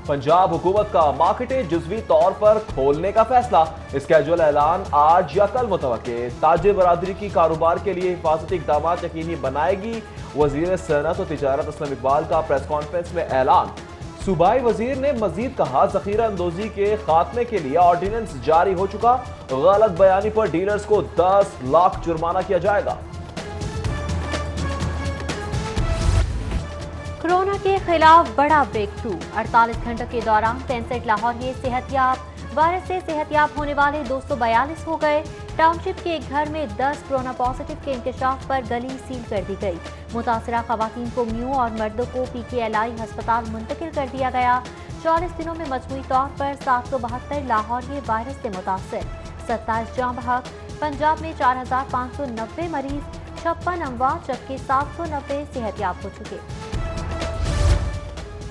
पंजाब हुकूमत का मार्केटें जुज़वी तौर पर खोलने का फैसला। स्केजुअल ऐलान आज या कल मुतवक्के। ताजिर बरादरी की कारोबार के लिए हिफाजती इकदाम यकीनी बनाएगी। वजीर सनत और तिजारत असलम इकबाल का प्रेस कॉन्फ्रेंस में ऐलान। सूबाई वजीर ने मजीद कहा, जखीरा अंदोजी के खात्मे के लिए ऑर्डिनेंस जारी हो चुका। गलत बयानी पर डीलर्स को 10 लाख जुर्माना किया जाएगा। कोरोना के खिलाफ बड़ा ब्रेक थ्रू। 48 घंटों के दौरान 65 लाहौरिये सेहतयाब। वायरस से सेहतयाब होने वाले 242 हो गए। टाउनशिप के एक घर में 10 कोरोना पॉजिटिव के इंकशाफ पर गली सील कर दी गई। मुतासरा खवातीन को म्यू और मर्दों को PKLI अस्पताल मुंतकिल कर दिया गया। 40 दिनों में मजमूई तौर पर 772 लाहौरिये वायरस से मुतासर। 27 जाँ बहक। पंजाब में 4590 मरीज, 56 अमवात, जबकि 790 सेहतयाब हो चुके।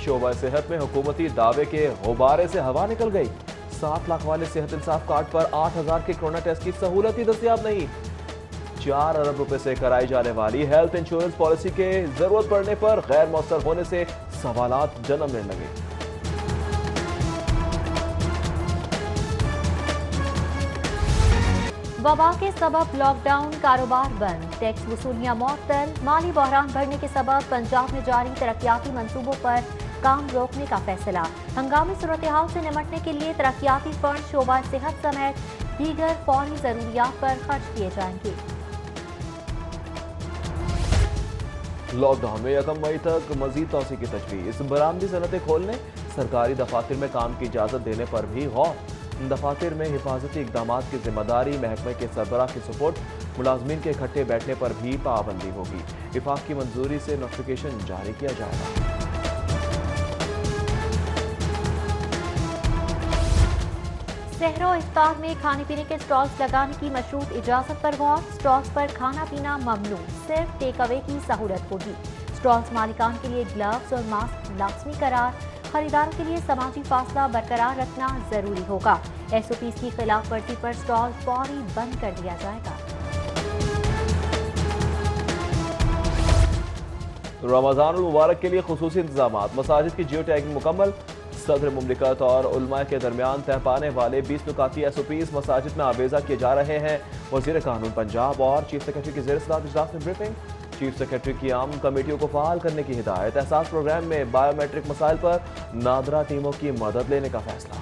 शोबा सेहत में हुकूमती दावे के गुब्बारे से हवा निकल गई। 7 लाख वाले सेहत इंसाफ कार्ड पर 8000 के कोरोना टेस्ट की सहूलत ही दस्तयाब नहीं। 4 अरब रुपए से कराई जाने वाली हेल्थ इंश्योरेंस पॉलिसी के जरूरत पड़ने पर गैर मौसर होने से सवालात जन्म लेने लगे। वबा के सबब लॉकडाउन, कारोबार बंद, टैक्स वसूलियां मुअत्तल। माली बहरान बढ़ने के सबब पंजाब में जारी तरक्याती मंसूबों पर काम रोकने का फैसला। हंगामी सूरत हाल से निमटने के लिए तरक्याती फंड शोबा सेहत समेत दीगर फौरी जरूरियात पर खर्च किए जाएंगे। लॉकडाउन में 1 मई तक मजीद तोसी की तजवीज़। बरामदी सनतें खोलने, सरकारी दफातर में काम की इजाजत देने पर भी गौर। दफातर में हिफाजती इकदाम की जिम्मेदारी महकमे के सरबराह की सपोर्ट। मुलाजमीन के इकट्ठे बैठने पर भी पाबंदी होगी। विफाक की मंजूरी से नोटिफिकेशन जारी किया जाएगा। सहरो इफ्तार में खाने पीने के स्टॉल्स लगाने की मशरूत इजाजत पर गौर। स्टॉल्स पर खाना पीना ममनू, सिर्फ टेक अवे की सहूलत होगी। स्टॉल्स मालिकान के लिए ग्लव्स और मास्क लाजमी करार। खरीदारों के लिए समाजी फासला बरकरार रखना जरूरी होगा। SOPs की खिलाफ वर्जी पर स्टॉल फौरी बंद कर दिया जाएगा। रमजानुल मुबारक के लिए खुसूसी इंतजामात। मसाजिद की जियो टैगिंग मुकम्मल। सदर मुमलिकत और उलमा के दरमियान तय पाने वाले 20 नुकाती SOPs मसाजिद में आवेजा किए जा रहे हैं। वजीर कानून पंजाब और चीफ सेक्रेटरी की ज़ेर-ए-सदारत इजलास में ब्रीफिंग। चीफ सेक्रेटरी की आम कमेटियों को फाल करने की हिदायत। एहसास प्रोग्राम में बायोमेट्रिक मसाइल पर नादरा टीमों की मदद लेने का फैसला।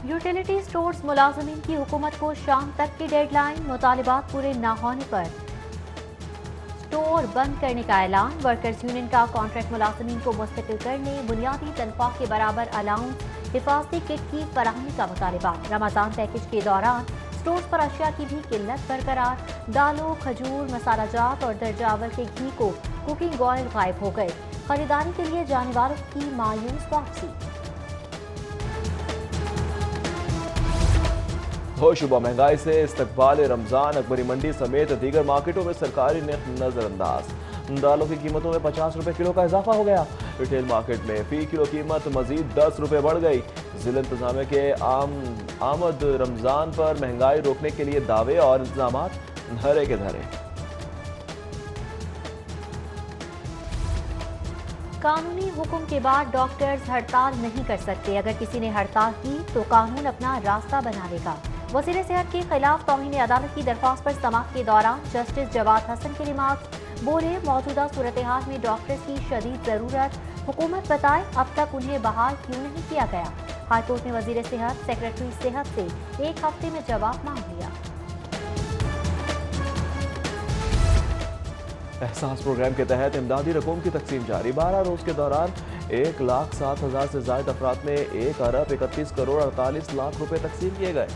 यूटिलिटी स्टोर्स मुलाजमीन की हुकूमत को शाम तक की डेडलाइन। मुतालिबात पूरे न होने पर स्टोर बंद करने का ऐलान। वर्कर्स यूनियन का कॉन्ट्रैक्ट मुलाजमीन को मुस्तकिल करने, बुनियादी तनख्वाह के बराबर अलाउंस, हिफाजती किट की फराहमी का मुतालिबा। रमजान पैकेज के दौरान स्टोर्स पर अशिया की भी किल्लत बरकरार। दालों, खजूर, मसाला जात और दर्जावल के घी को कुकिंग ऑयल गायब हो गए। खरीदारी के लिए जाने वालों की मायूस वापसी। होशुबा महंगाई से इस्तकबाल रमजान। अकबरी मंडी समेत दीगर मार्केटों में सरकारी निर्ख नजरअंदाज। दालों की कीमतों में 50 रुपए किलो का इजाफा हो गया। रिटेल मार्केट में फी किलो कीमत मजीद 10 रुपए बढ़ गई। जिला इंतजामिया के आमद रमजान पर महंगाई रोकने के लिए दावे और इंतजाम धरे के धरे। कानूनी हुक्म के बाद डॉक्टर्स हड़ताल नहीं कर सकते। अगर किसी ने हड़ताल की तो कानून अपना रास्ता बना लेगा। वज़ीर सेहत के खिलाफ तौहीन अदालत की दरख्वास्त पर समाअत के दौरान जस्टिस जवाद हसन के रिमार्क्स। बोले, मौजूदा सूरत हाल में डॉक्टर्स की शदीद जरूरत। हुकूमत बताए अब तक उन्हें बहाल क्यों नहीं किया गया। हाईकोर्ट ने वज़ीर सेहत, सेक्रेटरी सेहत से 1 हफ्ते में जवाब मांग लिया। एहसास प्रोग्राम के तहत इमदादी रकूम की तकसीम जारी। 12 रोज के दौरान 1,07,000 से ज्यादा अफराद में 1 अरब 31 करोड़ 48 लाख रुपए तकसीम किए गए।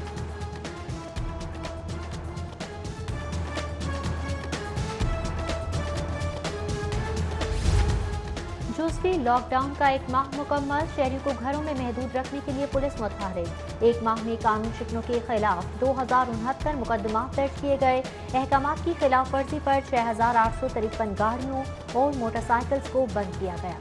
जुज़वी लॉकडाउन का 1 माह मुकम्मल। शहरियों को घरों में महदूद रखने के लिए पुलिस मुतहरिक। 1 माह में कानून शिकनों के खिलाफ 2069 मुकदमा दर्ज किए गए। अहकामात की खिलाफ वर्जी पर 6853 गाड़ियों और मोटरसाइकिल्स को बंद किया गया।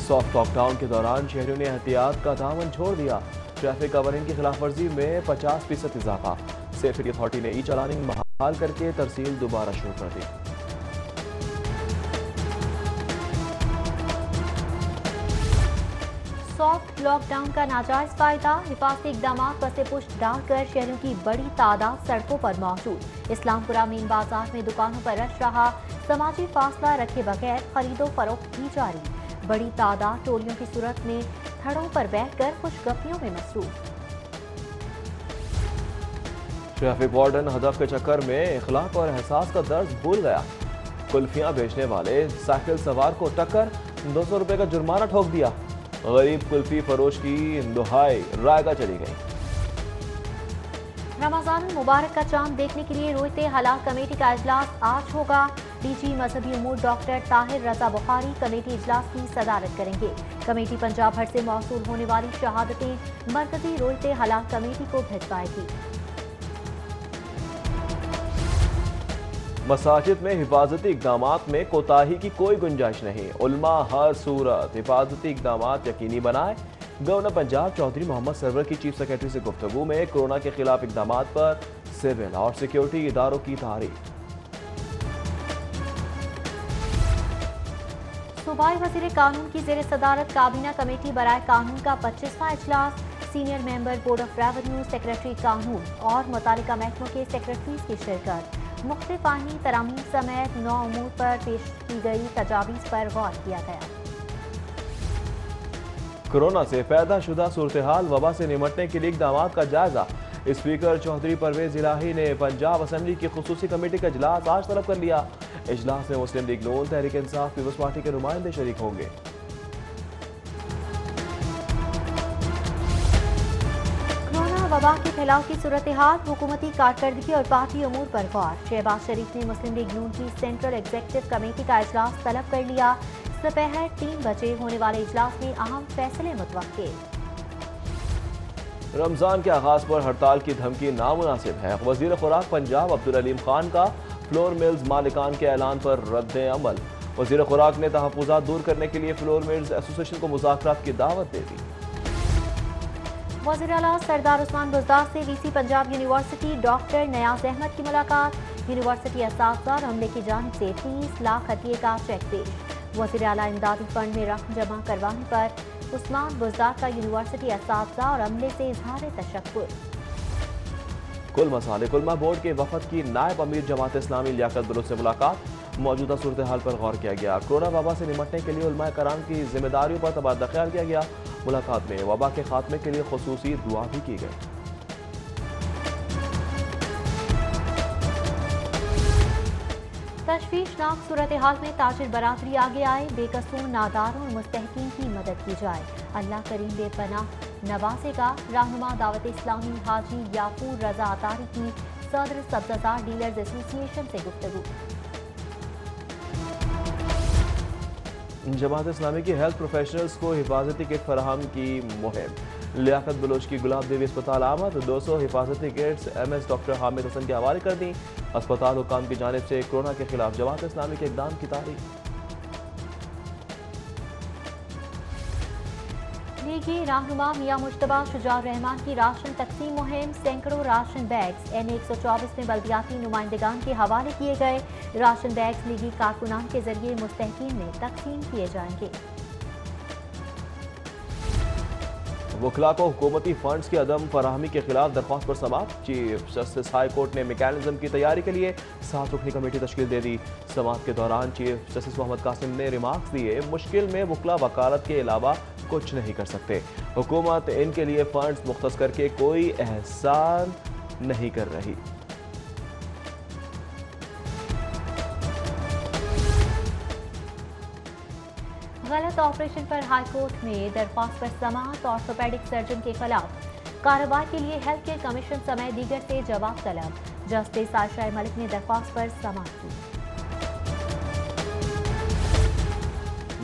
सॉफ्ट लॉकडाउन के दौरान शहरियों ने एहतियात का दामन छोड़ दिया। ट्रैफिक कवरिंग की खिलाफ वर्जी में 50% इजाफा। सेफ्टी अथॉरिटी ने ई चालानिंग बहाल करके तरसील दोबारा शुरू कर दी। सॉफ्ट लॉकडाउन का नाजायज फायदा, हिफाजती इकदाम पर से पुष्ट डालकर शहरों की बड़ी तादाद सड़कों पर मौजूद। इस्लामपुरा मेन बाजार में दुकानों पर रश रहा, समाजी फासला रखे बगैर खरीदो फरोख्त की जारी। बड़ी तादाद टोलियों की सूरत में थड़ों पर बैठकर खुशगपियों में मसरूफ। ट्रैफिक वार्डन हदफ के चक्कर में इखलाक और एहसास का दर्ज भूल गया। कुल्फियां बेचने वाले साइकिल सवार को टक्कर, 200 रुपए का जुर्माना ठोक दिया। गरीब कुल्फी फरोश की दुहाई रायगा चली गई। रमजान मुबारक का चांद देखने के लिए रोयते हलाल कमेटी का इजलास आज होगा। डीजी मजहबी उमूर डॉक्टर ताहिर रजा बुखारी कमेटी इजलास की सदारत करेंगे। कमेटी पंजाब भर से मौसूल होने वाली शहादतें मरकजी रोयते हलाल कमेटी को भिजवाएगी। मसाजिद में हिफाजती इकदामात में कोताही की कोई गुंजाइश नहीं। उल्मा हर सूरत हिफाजती इकदामात यकीनी बनाए। गवर्नर पंजाब चौधरी मोहम्मद सरवर की चीफ सेक्रेटरी से गुफ्तगू में कोरोना के खिलाफ इकदामात पर सिविल और सिक्योरिटी इदारों की तारीफ। सूबाई वजीर कानून की जेर सदारत काबीना कमेटी बराए कानून का 25वां इजलास। Senior member board of revenue, secretary कानून और मुतालिका महकमों के सेक्रेटरीज की शिरकत। मुख्तलिफ आईनी तरामीम समेत 9 उमूर पर पेश की गई तजावीज़ पर गौर किया गया। कोरोना से पैदा शुदा सूरत-ए-हाल, वबा से निमटने के लिए इकदाम का जायजा। स्पीकर चौधरी परवेज इलाही ने पंजाब असम्बली की खुसूसी कमेटी का इजलास आज तलब कर लिया। इजलास में मुस्लिम लीग नून, तहरीक इंसाफ, पीपल्स पार्टी के नुमाइंदे शरीक होंगे। वबा के फैलाव की सूरत हाल, हुकूमती कारकर्दगी और पार्टी अमूर पर गौर। शहबाज शरीफ ने मुस्लिम लीग नून की सेंट्रल एग्जीक्यूटिव कमेटी का इजलास तलब कर लिया। दोपहर 3 बजे होने वाले इजलास में अहम फैसले मुतवक्के। रमजान के आगाज पर हड़ताल की धमकी नामुनासिब है। वजीर खुराक पंजाब अब्दुल अलीम खान का फ्लोर मिल्स मालिकान के ऐलान पर रद्द अमल। वजीर खुराक ने तहफ़्फ़ुज़ात दूर करने के लिए फ्लोर मिल्स एसोसिएशन को मुज़ाकरात की दावत दे दी। वज़ीर आला सरदार उस्मान बुज़दार से VC Punjab university doctor Niaz Ahmad की मुलाकात। यूनिवर्सिटी असातिज़ा और अमले की जानिब से 30 लाख हथिये का चेक पेश। वज़ीर आला इमदादी फंड में रकम जमा करवाने पर उस्मान बुज़दार का यूनिवर्सिटी असातिज़ा और अमले से इज़हार तशक्कुर। कुल मसाले कुलमा बोर्ड के वफद की नायब अमीर जमात इस्लामी लियाकत दुरुस्त से मुलाकात। मौजूदा सूरत हाल पर गौर किया गया। कोरोना वबा से निमटने के लिए उलमाए कराम की जिम्मेदारियों पर तबादला ख्याल किया गया। मुलाकात में वबा के खात्मे के लिए खुसूसी दुआ भी की गई। तशवीशनाक सूरत हाल में ताजिर बरादरी आगे आए। बेकसूर नादारों और मुस्तहकीन की मदद की जाए। अल्लाह करीम बेपनाह नवाजेगा। रहनुमा दावत इस्लामी हाजी याकूब रजा अतारी की सदर सब्ज़ार डीलर्स एसोसिएशन से गुफ्तगू। जमात इस्लामी की हेल्थ प्रोफेशनल्स को हिफाजती किट फराहम की मुहिम। लियाकत बलोच की गुलाब देवी अस्पताल आमद। 200 हिफाजती kits MS doctor Hamid Hasan के हवाले कर दी। अस्पताल हुकाम की जानिब से कोरोना के खिलाफ जमात इस्लामी के इक़दाम की तारीफ। लीगी रहनुमा मियां मुश्तबा शुजाउर रहमान की राशन तकसीम मुहिम। सैकड़ों राशन बैग्स N124 में बल्दियाती नुमाइंदगान के हवाले किए गए। राशन बैग्स लीगी कारकुनान के जरिए मुस्तहकीन में तकसीम किए जाएंगे। वकला को हुकूमती फंड्स की अदम फराहमी के खिलाफ दरख्वास्त पर समाअत। चीफ जस्टिस हाई कोर्ट ने मैकेनिज्म की तैयारी के लिए 7 रुकनी कमेटी तश्कील दे दी। समाअत के दौरान चीफ जस्टिस मोहम्मद कासिम ने रिमार्क्स दिए, मुश्किल में वकला वकालत के अलावा कुछ नहीं कर सकते। हुकूमत इनके लिए फंड्स मुख्तस करके कोई एहसान नहीं कर रही। गलत ऑपरेशन पर हाईकोर्ट में दरख्वास्त पर समाअत। ऑर्थोपेडिक सर्जन के खिलाफ कार्रवाई के लिए हेल्थ केयर कमीशन समेत दीगर से जवाब तलब। जस्टिस आयशा मलिक ने दरख्वास्त पर समाअत की।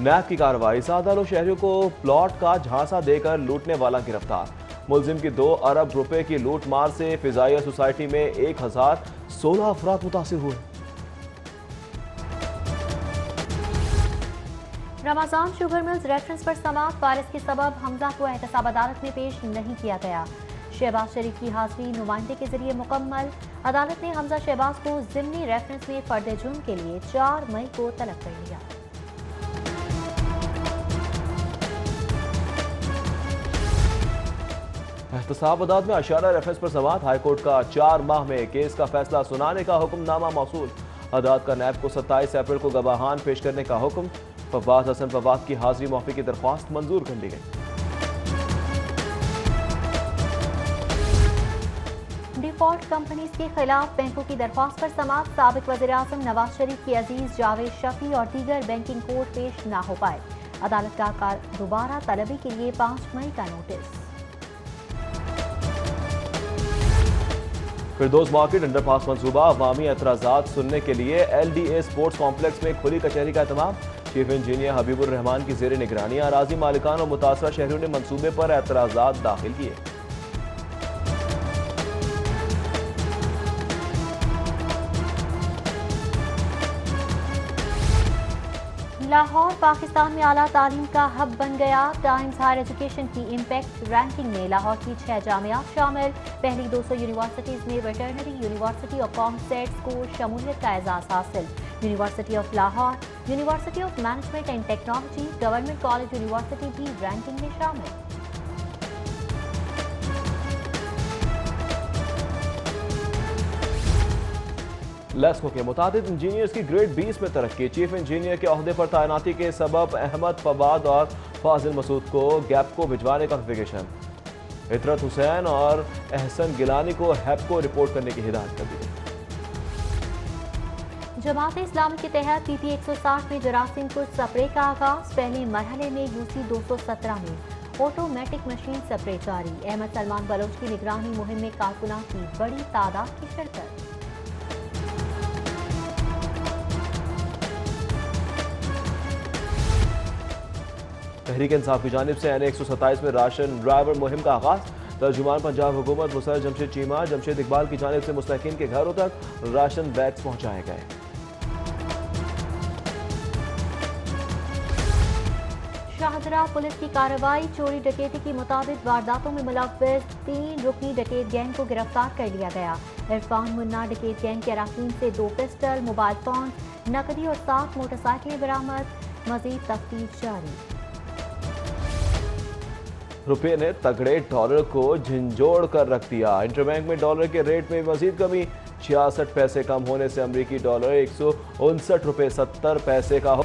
नैब की कार्रवाई। सादालो शहरियों को प्लॉट का झांसा देकर लूटने वाला गिरफ्तार। मुलजिम की 2 अरब रुपए की लूट मार से फिजाइया सोसाइटी में 1016 अफराद मुतासिर हुए। रमजान शुगर मिल्स रेफरेंस पर समाअत। वारिस के सबब हमजा को एहतसाब अदालत में पेश नहीं किया गया। शहबाज शरीफ की हाजिरी नुमाइंदे के जरिए मुकम्मल। अदालत ने हमजा शहबाज को जिमनी रेफरेंस में फर्द जुर्म के लिए 4 मई को तलब कर लिया। एहतसाब अदालत में अशारा रेफरेंस पर समाअत। हाईकोर्ट का 4 माह में केस का फैसला सुनाने का हुक्मनामा मौसूल। अदालत का नैब को 27 अप्रैल को गवाहान पेश करने का हुक्म। फवाद हसन फवाद की हाजिरी माफी की दरख्वास्त मंजूर कर ली गई। डिफॉल्ट कंपनीज के खिलाफ बैंकों की दरख्वास्त पर समाअत। साबिक वज़ीर-ए-आज़म नवाज शरीफ की अजीज जावेद शफी और दीगर बैंकिंग कोर्ट पेश न हो पाए। अदालत का दोबारा तलबी के लिए 5 मई का नोटिस। फिरदौस मार्केट अंडरपास मंसूबा। अवामी एतराज़ात सुनने के लिए LDA स्पोर्ट्स कॉम्प्लेक्स में खुली कचहरी का एहतमाम। चीफ इंजीनियर हबीबुर रहमान की जेर निगरानी अराजी मालिकान और मुतासरा शहरियों ने मंसूबे पर एतराज़ात दाखिल किए। लाहौर पाकिस्तान में आला तालीम का हब बन गया। टाइम्स हायर एजुकेशन की इम्पैक्ट रैंकिंग में लाहौर की 6 जामियात शामिल। पहली 200 यूनिवर्सिटीज में वेटरनरी यूनिवर्सिटी और कॉमसेट्स को शमूलियत का एजाज हासिल। University of Lahore, university of management and technology, government college university भी रैंकिंग में शामिल। लेस्को के मुताबिक इंजीनियर्स की ग्रेड 20 में तरक्की। चीफ इंजीनियर के अहदे पर तैनाती के सबब अहमद फवाद और फाजिल मसूद को गैप को भिजवाने का नोटिफिकेशन। इतरत हुसैन और एहसन गिलानी को हैप को रिपोर्ट करने की हिदायत कर दी गई। जमात इस्लामी के तहत PP 160 में जरासीम कुछ स्प्रे का आगाज। पहले मरहले में UC 217 में ऑटोमेटिक मशीन स्प्रे जारी। अहमद सलमान बलोच की निगरानी मुहिम में कारकुनान की बड़ी तादाद की शिरकत। तहरीक इंसाफ की जानिब से NA 127 में राशन ड्राइवर मुहिम का आगाज। तर्जुमान पंजाब हुकूमत मुसर्रफ जमशेद चीमा जमशेद इकबाल की जानिब से मुस्तहिकीन के घरों तक राशन बैग्स पहुंचाए गए। शाहदरा पुलिस की कार्रवाई। चोरी डकैती की मुताबिक वारदातों में मुलव्वस 3 रुकनी डकैत गैंग को गिरफ्तार कर लिया गया। इरफान मुन्ना डकैत गैंग के अराकीन से 2 पिस्टल, मोबाइल फोन, नकदी और 7 मोटरसाइकिलें बरामद। मजीद तफ्तीश जारी। रुपये ने तगड़े डॉलर को झंझोड़ कर रख दिया। इंटरबैंक में डॉलर के रेट में मजीद कमी। 66 पैसे कम होने से अमरीकी डॉलर 159 रुपये 70 पैसे का हो।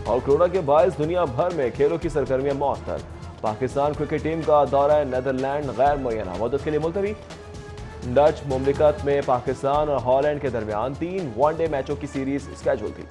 और कोरोना के बायस दुनिया भर में खेलों की सरगर्मियां मअतल। पाकिस्तान क्रिकेट टीम का दौरा नेदरलैंड गैर मुय्यना मुद्दत के लिए मुलतवी। डच मुमलिकत में पाकिस्तान और हॉलैंड के दरमियान 3 वनडे मैचों की सीरीज स्केड्यूल थी।